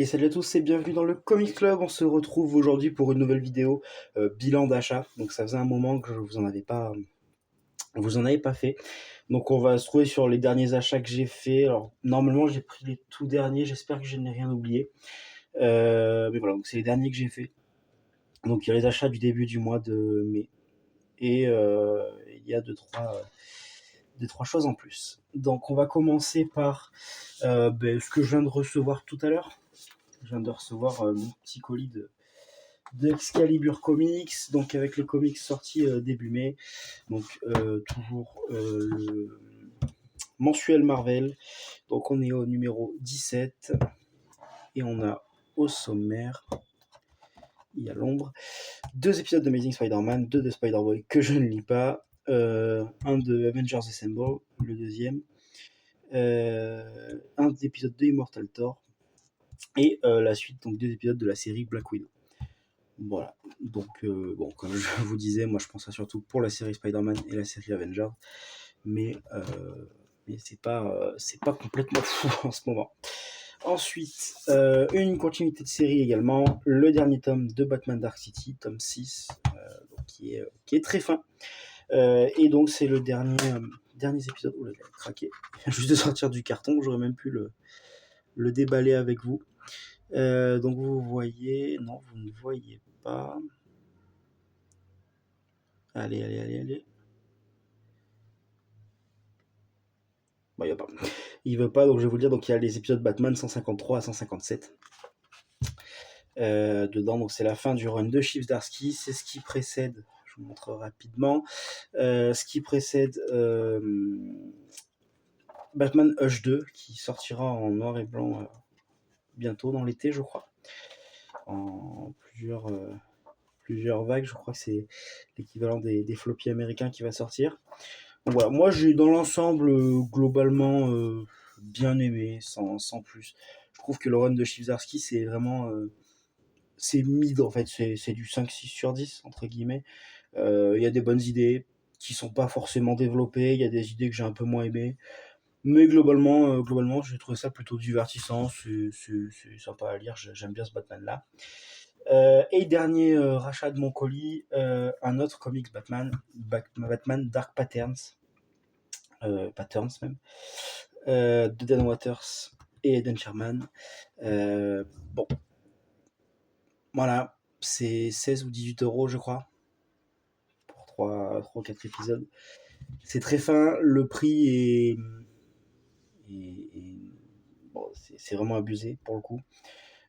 Et salut à tous et bienvenue dans le Comic Club. On se retrouve aujourd'hui pour une nouvelle vidéo bilan d'achat. Donc ça faisait un moment que je vous en avez pas fait. Donc on va se trouver sur les derniers achats que j'ai fait. Alors normalement j'ai pris les tout derniers. J'espère que je n'ai rien oublié. Mais voilà, donc c'est les derniers que j'ai fait. Donc il y a les achats du début du mois de mai et il y a deux trois choses en plus. Donc on va commencer par ce que je viens de recevoir tout à l'heure. Je viens de recevoir mon petit colis de Excalibur Comics, donc avec les comics sortis début mai. Donc toujours le mensuel Marvel. Donc on est au numéro 17 et on a au sommaire, il y a l'ombre, 2 épisodes de Amazing Spider-Man, 2 de Spider-Boy que je ne lis pas, un de Avengers Assemble, le deuxième, un épisode de Immortal Thor et la suite, donc 2 épisodes de la série Black Widow. Voilà, donc bon, comme je vous disais, moi je pense ça surtout pour la série Spider-Man et la série Avengers, mais c'est pas complètement fou en ce moment. Ensuite, une continuité de série également, le dernier tome de Batman Dark City, tome 6, donc qui est très fin. Et donc c'est le dernier épisode. Oh là, il a craqué. Il vient juste de sortir du carton, j'aurais même pu le déballer avec vous. Donc vous voyez, non, vous ne voyez pas. Allez. Bon, il veut pas. Il veut pas, donc je vais vous le dire. Donc il y a les épisodes Batman 153 à 157. Dedans, donc c'est la fin du run de Chief Darsky. C'est ce qui précède, je vous montre rapidement, ce qui précède Batman Hush 2, qui sortira en noir et blanc bientôt dans l'été, je crois. En plusieurs vagues, je crois que c'est l'équivalent des floppies américains qui va sortir. Donc voilà, moi j'ai dans l'ensemble globalement bien aimé, sans plus. Je trouve que le run de Chivzarsky c'est vraiment c'est mid en fait, c'est du 5-6 sur 10 entre guillemets. Il y a des bonnes idées qui sont pas forcément développées, il y a des idées que j'ai un peu moins aimées. Mais globalement j'ai trouvé ça plutôt divertissant, c'est sympa à lire, j'aime bien ce Batman là. Et dernier rachat de mon colis, un autre comics Batman Dark Patterns, même, de Dan Waters et Eden Sherman. Bon, voilà, c'est 16 ou 18 euros, je crois, pour 3 ou 4 épisodes. C'est très fin, le prix bon, c'est vraiment abusé pour le coup.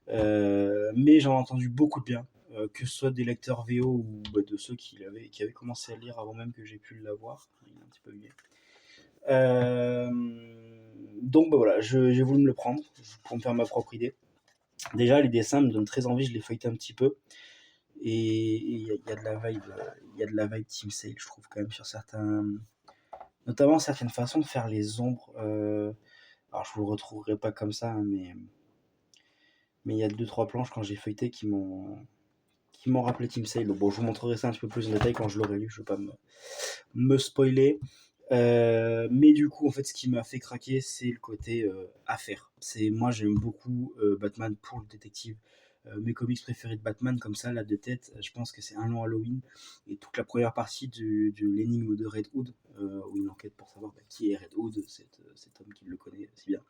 Mais j'en ai entendu beaucoup de bien, que ce soit des lecteurs VO ou de ceux qui avaient commencé à lire avant même que j'ai pu l'avoir. Il est un petit peu vieux. Donc voilà, j'ai voulu me le prendre pour me faire ma propre idée. Déjà, les dessins me donnent très envie, je les feuillete un petit peu. Et il y a de la vibe Team Sale, je trouve, quand même, sur notamment certaines façons de faire les ombres. Alors, je vous le retrouverai pas comme ça, hein, mais il y a 2-3 planches quand j'ai feuilleté qui m'ont rappelé Team Sale. Donc bon, je vous montrerai ça un petit peu plus en détail quand je l'aurai lu, je ne veux pas me spoiler. Mais du coup, en fait, ce qui m'a fait craquer, c'est le côté affaire. Moi, j'aime beaucoup Batman pour le détective. Mes comics préférés de Batman, comme ça, là, de tête, je pense que c'est Un long Halloween et toute la première partie de l'énigme de Red Hood, où il enquête pour savoir qui est Red Hood, cet homme qui le connaît si bien.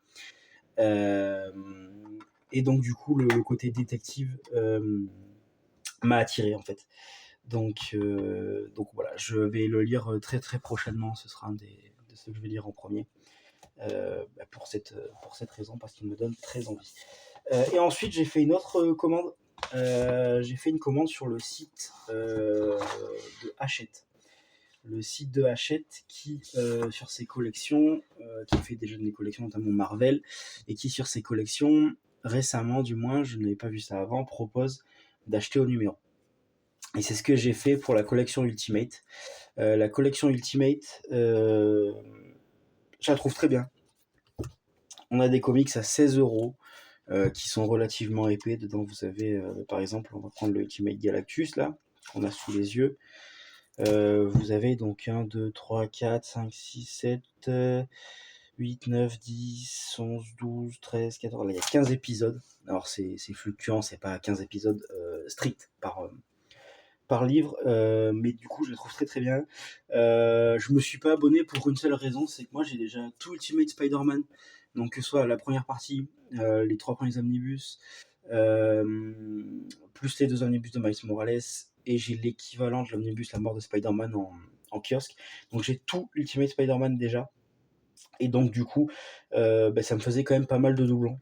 Et donc, du coup, le côté détective m'a attiré, en fait. Donc voilà, je vais le lire très très prochainement. Ce sera un de ceux que je vais lire en premier. Pour cette raison, parce qu'il me donne très envie. Et ensuite, j'ai fait une autre commande. J'ai fait une commande sur le site de Hachette. Le site de Hachette qui, sur ses collections, qui fait déjà des collections, notamment Marvel, et qui, sur ses collections, récemment du moins, je n'avais pas vu ça avant, propose d'acheter au numéro. Et c'est ce que j'ai fait pour la collection Ultimate. La collection Ultimate, je la trouve très bien. On a des comics à 16 euros qui sont relativement épais. Dedans, vous avez, par exemple, on va prendre le Ultimate Galactus, là, qu'on a sous les yeux. Vous avez donc 1, 2, 3, 4, 5, 6, 7, 8, 9, 10, 11, 12, 13, 14. Là, il y a 15 épisodes. Alors, c'est fluctuant, c'est pas 15 épisodes stricts par livre, mais du coup, je les trouve très très bien. Je me suis pas abonné pour une seule raison, c'est que moi, j'ai déjà tout Ultimate Spider-Man. Donc, que ce soit la première partie, les 3 premiers omnibus, plus les 2 omnibus de Miles Morales, et j'ai l'équivalent de l'omnibus La mort de Spider-Man en kiosque. Donc, j'ai tout Ultimate Spider-Man déjà. Et donc, du coup, ça me faisait quand même pas mal de doublons.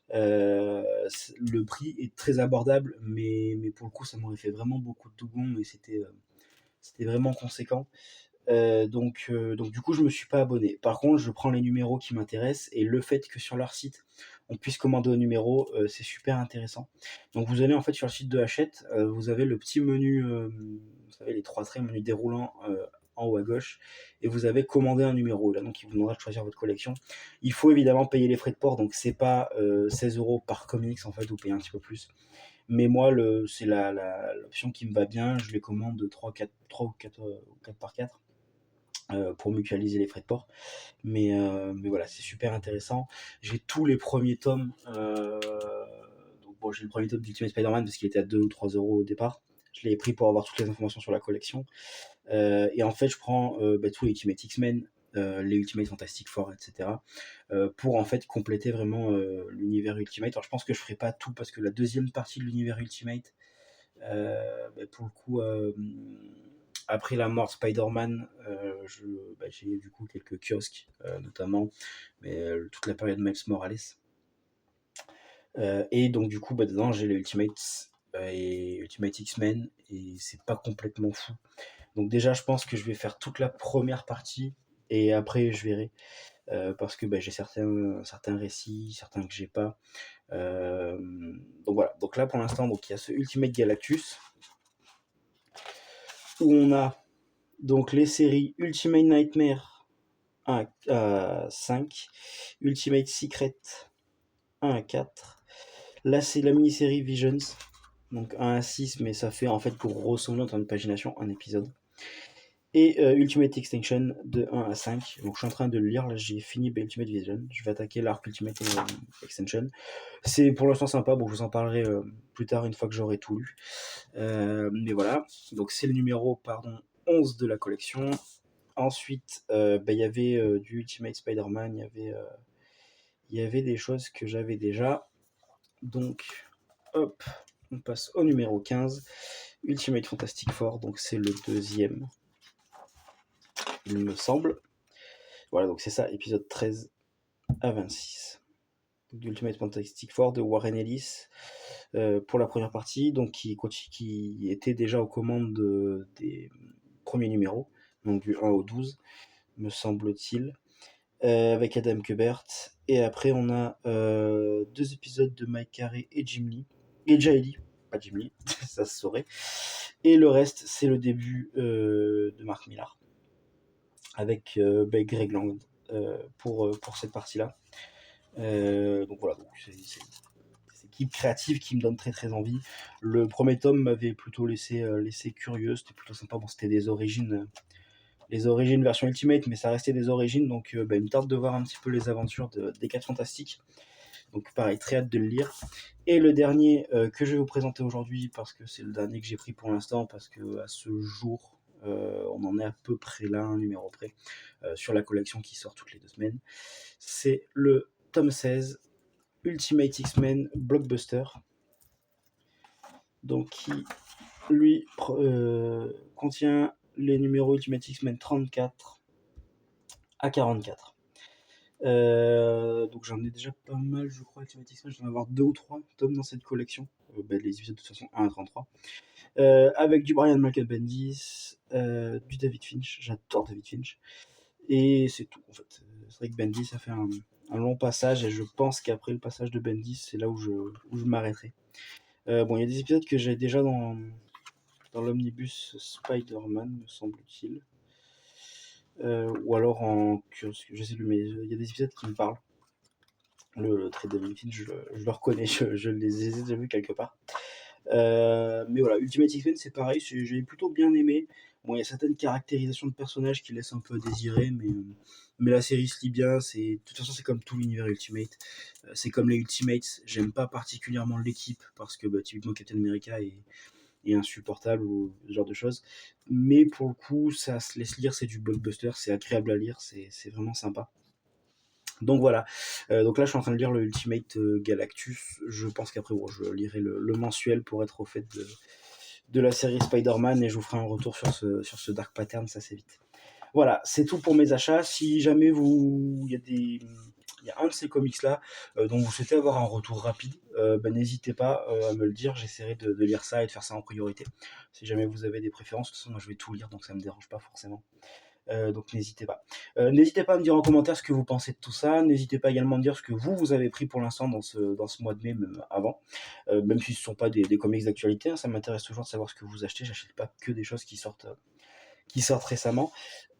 Le prix est très abordable, mais pour le coup, ça m'aurait fait vraiment beaucoup de doublons et c'était vraiment conséquent. Donc du coup, je me suis pas abonné. Par contre, je prends les numéros qui m'intéressent et le fait que sur leur site, on puisse commander au numéro, c'est super intéressant. Donc vous allez en fait sur le site de Hachette, vous avez le petit menu, vous savez les 3 traits, menu déroulant en haut à gauche, et vous avez commandé un numéro. Là, donc il vous demandera de choisir votre collection. Il faut évidemment payer les frais de port, donc c'est pas 16 € par comics en fait, vous payez un petit peu plus. Mais moi, c'est l'option qui me va bien. Je les commande 3 ou 4 par 4 pour mutualiser les frais de port. Mais voilà, c'est super intéressant. J'ai tous les premiers tomes. Donc bon, j'ai le premier tome d'Ultimate Spider-Man parce qu'il était à 2 ou 3 € au départ. Je l'ai pris pour avoir toutes les informations sur la collection. Et en fait, je prends tous les Ultimate X-Men, les Ultimate Fantastic Four, etc. Pour en fait compléter vraiment l'univers Ultimate. Alors je pense que je ferai pas tout parce que la deuxième partie de l'univers Ultimate, pour le coup, après la mort de Spider-Man, j'ai du coup quelques kiosques, notamment, mais toute la période Miles Morales. Et donc du coup, dedans, j'ai les Ultimates et Ultimate X-Men, et c'est pas complètement fou. Donc déjà, je pense que je vais faire toute la première partie, et après, je verrai. Parce que j'ai certains récits, certains que j'ai pas. Donc voilà. Donc là, pour l'instant, il y a ce Ultimate Galactus, où on a donc les séries Ultimate Nightmare 1 à 5, Ultimate Secret 1 à 4. Là, c'est la mini-série Visions, donc 1 à 6, mais ça fait en fait grosso modo en termes de pagination un épisode. Et Ultimate Extinction de 1 à 5. Donc je suis en train de le lire, là j'ai fini Ultimate Vision. Je vais attaquer l'arc Ultimate Extension. C'est pour l'instant sympa, bon je vous en parlerai plus tard une fois que j'aurai tout lu. Mais voilà, donc c'est le numéro 11 de la collection. Ensuite, il y avait du Ultimate Spider-Man, il y avait des choses que j'avais déjà. Donc, hop, on passe au numéro 15, Ultimate Fantastic Four, donc c'est le deuxième, il me semble. Voilà, donc c'est ça, épisode 13 à 26. Ultimate Fantastic Four de Warren Ellis pour la première partie, donc qui était déjà aux commandes des premiers numéros, donc du 1 au 12, me semble-t-il, avec Adam Kubert. Et après, on a 2 épisodes de Mike Carey et Jim Lee, et Jay Lee, pas Jim Lee, ça se saurait. Et le reste, c'est le début de Mark Millar, avec Greg Land pour cette partie-là. Donc voilà, c'est équipe créative qui me donne très très envie. Le premier tome m'avait plutôt laissé curieux, c'était plutôt sympa. Bon, c'était les origines version Ultimate, mais ça restait des origines, donc il me tarde de voir un petit peu les aventures des 4 Fantastiques. Donc pareil, très hâte de le lire. Et le dernier que je vais vous présenter aujourd'hui, parce que c'est le dernier que j'ai pris pour l'instant, parce que à ce jour, on en est à peu près là, un numéro près, sur la collection qui sort toutes les 2 semaines. C'est le tome 16, Ultimate X-Men Blockbuster, donc qui lui contient les numéros Ultimate X-Men 34 à 44. Donc j'en ai déjà pas mal, je crois, Ultimate X-Men, je dois en avoir 2 ou 3 tomes dans cette collection, les épisodes de toute façon 1 à 33, avec du Brian Michael Bendis, du David Finch, j'adore David Finch, et c'est tout en fait. C'est vrai que Bendis a fait un long passage, et je pense qu'après le passage de Bendis, c'est là où je m'arrêterai. Bon, il y a des épisodes que j'ai déjà dans l'omnibus Spider-Man, me semble-t-il. Ou alors en kiosque, je sais plus, mais il y a des épisodes qui me parlent. Le trait de David Finch, je le reconnais, je les ai déjà vus quelque part. Mais voilà, Ultimate X-Men, c'est pareil, j'ai plutôt bien aimé. Bon, il y a certaines caractérisations de personnages qui laissent un peu à désirer, mais la série se lit bien. De toute façon, c'est comme tout l'univers Ultimate. C'est comme les Ultimates. J'aime pas particulièrement l'équipe parce que typiquement Captain America est insupportable ou ce genre de choses. Mais pour le coup, ça se laisse lire, c'est du blockbuster, c'est agréable à lire, c'est vraiment sympa. Donc voilà, donc là je suis en train de lire le Ultimate Galactus. Je pense qu'après je lirai le mensuel pour être au fait de la série Spider-Man et je vous ferai un retour sur ce Dark Pattern, ça c'est vite. Voilà, c'est tout pour mes achats. Si jamais il y a un de ces comics-là dont vous souhaitez avoir un retour rapide, n'hésitez pas à me le dire. J'essaierai de lire ça et de faire ça en priorité. Si jamais vous avez des préférences, de toute façon, moi je vais tout lire, donc ça me dérange pas forcément. Donc n'hésitez pas. N'hésitez pas à me dire en commentaire ce que vous pensez de tout ça. N'hésitez pas également à me dire ce que vous avez pris pour l'instant dans ce mois de mai, même avant. Même si ce ne sont pas des comics d'actualité, hein, ça m'intéresse toujours de savoir ce que vous achetez. J'achète pas que des choses qui sortent récemment.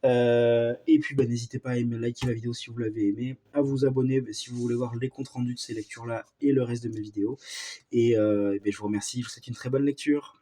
Et puis n'hésitez pas à liker la vidéo si vous l'avez aimé, à vous abonner si vous voulez voir les comptes rendus de ces lectures là et le reste de mes vidéos. Et je vous remercie, je vous souhaite une très bonne lecture.